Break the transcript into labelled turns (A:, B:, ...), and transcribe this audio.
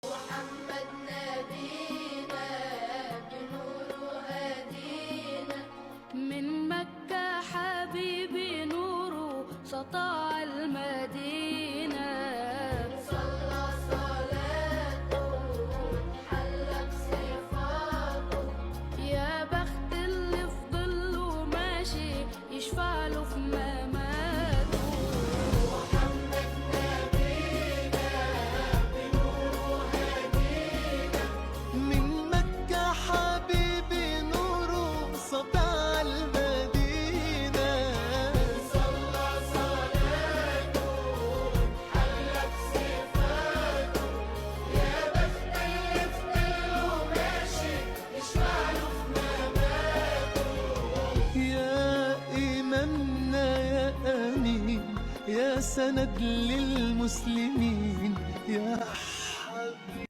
A: محمد نبينا بنور هدينا،
B: من مكة حبيبي نوره سطع المدينة.
A: صلى صلاته وتحلى بصفاته،
B: يا بخت اللي في ظله ماشي يشفع له في مماته.
A: محمد نبينا بنور هدينا،
C: من مكة حبيبي نوره سطع المدينة.
A: صلى صلاته وتحلى بصفاته، يا بخت اللي في ظله ماشي يشفع له في مماته.
C: يا إمامنا يا أمين، يا سند للمسلمين، يا حبيبي